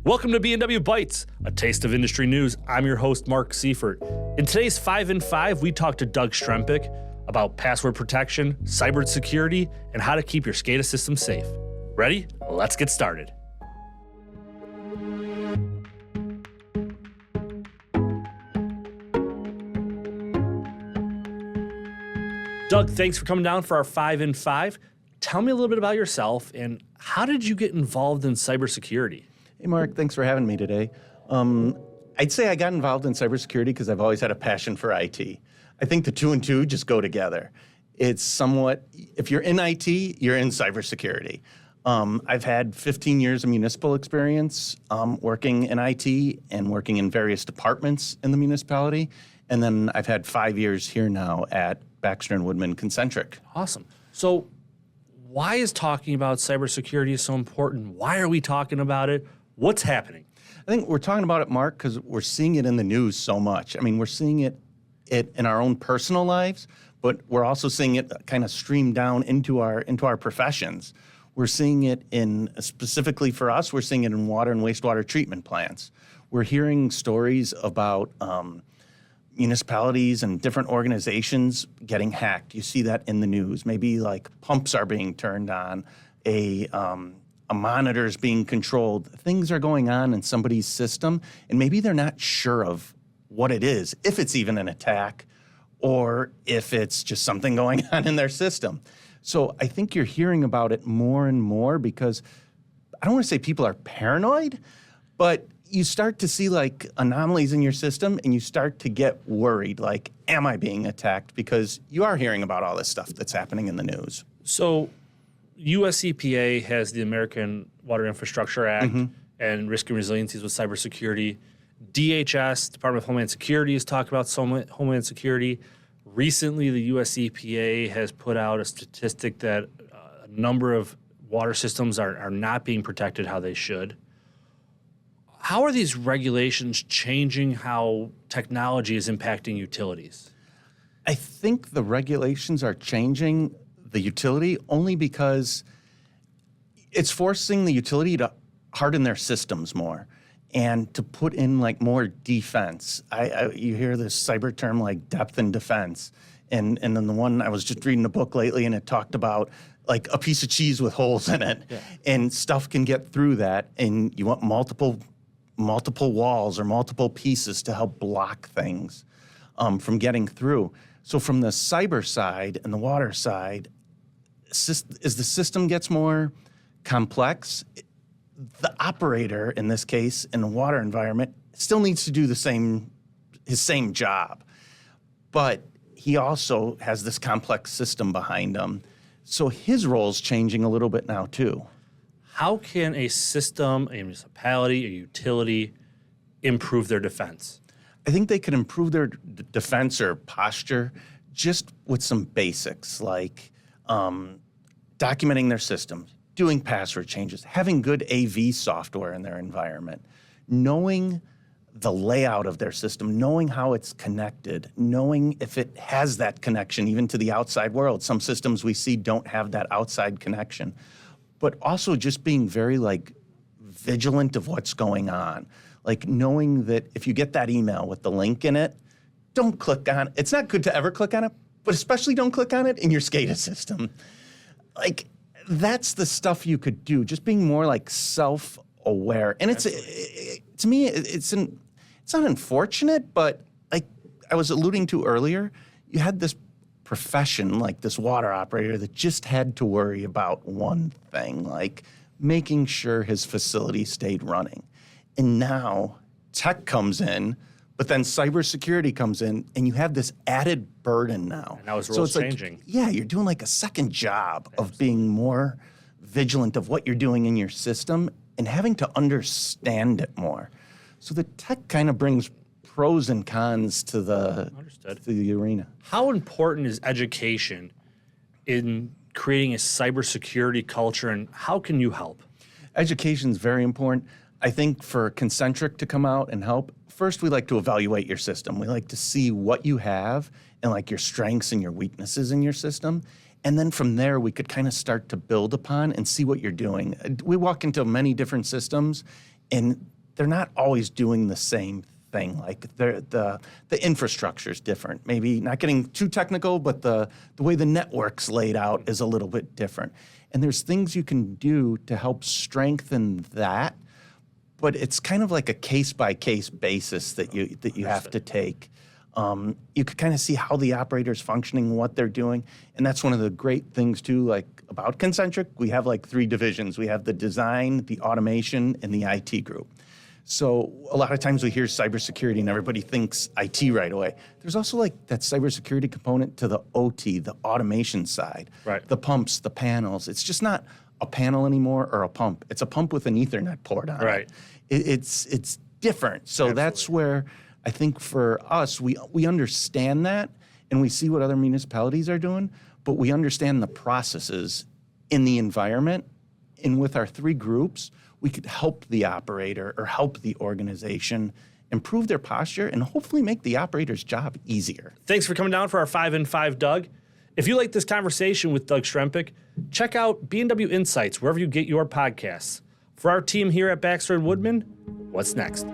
Welcome to B&W Bites, a taste of industry news. I'm your host, Mark Seifert. In today's 5 in 5, we talk to Doug Strempick about password protection, cybersecurity, and how to keep your SCADA system safe. Ready? Let's get started. Doug, thanks for coming down for our 5 in 5. Tell me a little bit about yourself and how did you get involved in cybersecurity? Hey, Mark, thanks for having me today. I'd say I got involved in cybersecurity because I've always had a passion for IT. I think the two and two just go together. It's somewhat, if you're in IT, you're in cybersecurity. I've had 15 years of municipal experience working in IT and working in various departments in the municipality. And then I've had 5 years here now at Baxter & Woodman Concentric. Awesome. So why is talking about cybersecurity so important? Why are we talking about it? What's happening? I think we're talking about it, Mark, because we're seeing it in the news so much. I mean, we're seeing it in our own personal lives, but we're also seeing it kind of stream down into our professions. We're seeing it specifically for us, we're seeing it in water and wastewater treatment plants. We're hearing stories about municipalities and different organizations getting hacked. You see that in the news. Maybe like pumps are being turned on, a monitor is being controlled. Things are going on in somebody's system, and maybe they're not sure of what it is, if it's even an attack, or if it's just something going on in their system. So I think you're hearing about it more and more because I don't want to say people are paranoid, but you start to see like anomalies in your system and you start to get worried, like, am I being attacked? Because you are hearing about all this stuff that's happening in the news. So US EPA has the American Water Infrastructure Act and risk and resiliencies with cybersecurity. DHS, Department of Homeland Security, has talked about Homeland Security. Recently, the US EPA has put out a statistic that a number of water systems are not being protected how they should. How are these regulations changing how technology is impacting utilities? I think the regulations are changing the utility only because it's forcing the utility to harden their systems more and to put in like more defense. You hear this cyber term like depth and defense. And then the one, I was just reading a book lately and it talked about like a piece of cheese with holes in it. Yeah. And stuff can get through that and you want multiple walls or multiple pieces to help block things from getting through. So from the cyber side and the water side, as the system gets more complex, the operator, in this case, in the water environment, still needs to do his same job. But he also has this complex system behind him. So his role's changing a little bit now, too. How can a system, a municipality, a utility improve their defense? I think they could improve their defense or posture just with some basics like documenting their systems, doing password changes, having good AV software in their environment, knowing the layout of their system, knowing how it's connected, knowing if it has that connection even to the outside world. Some systems we see don't have that outside connection. But also just being very like vigilant of what's going on. Like knowing that if you get that email with the link in it, don't click on it. It's not good to ever click on it, but especially don't click on it in your SCADA system. Like that's the stuff you could do, just being more like self-aware. And to me, it's not unfortunate, but like I was alluding to earlier, you had this profession like this water operator that just had to worry about one thing, like making sure his facility stayed running. And now tech comes in, but then cybersecurity comes in, and you have this added burden now. And now his role's changing. Like, yeah, you're doing like a second job of being more vigilant of what you're doing in your system and having to understand it more. So the tech kind of brings pros and cons to the arena. How important is education in creating a cybersecurity culture, and how can you help? Education is very important. I think for Concentric to come out and help, first we like to evaluate your system. We like to see what you have and like your strengths and your weaknesses in your system. And then from there, we could kind of start to build upon and see what you're doing. We walk into many different systems, and they're not always doing the same thing. Like the infrastructure is different. Maybe not getting too technical, but the way the network's laid out is a little bit different. And there's things you can do to help strengthen that, but it's kind of like a case-by-case basis that you have to take. You could kind of see how the operator's functioning, what they're doing, and that's one of the great things too, like about Concentric, we have like 3 divisions. We have the design, the automation, and the IT group. So a lot of times we hear cybersecurity and everybody thinks IT right away. There's also like that cybersecurity component to the OT, the automation side, right. The pumps, the panels. It's just not a panel anymore or a pump. It's a pump with an Ethernet port on it. It's different. So Absolutely. That's where I think for us, we understand that and we see what other municipalities are doing, but we understand the processes in the environment. And with our 3 groups, we could help the operator or help the organization improve their posture and hopefully make the operator's job easier. Thanks for coming down for our 5 in 5, Doug. If you like this conversation with Doug Strempik, check out B&W Insights wherever you get your podcasts. For our team here at Baxter & Woodman, what's next?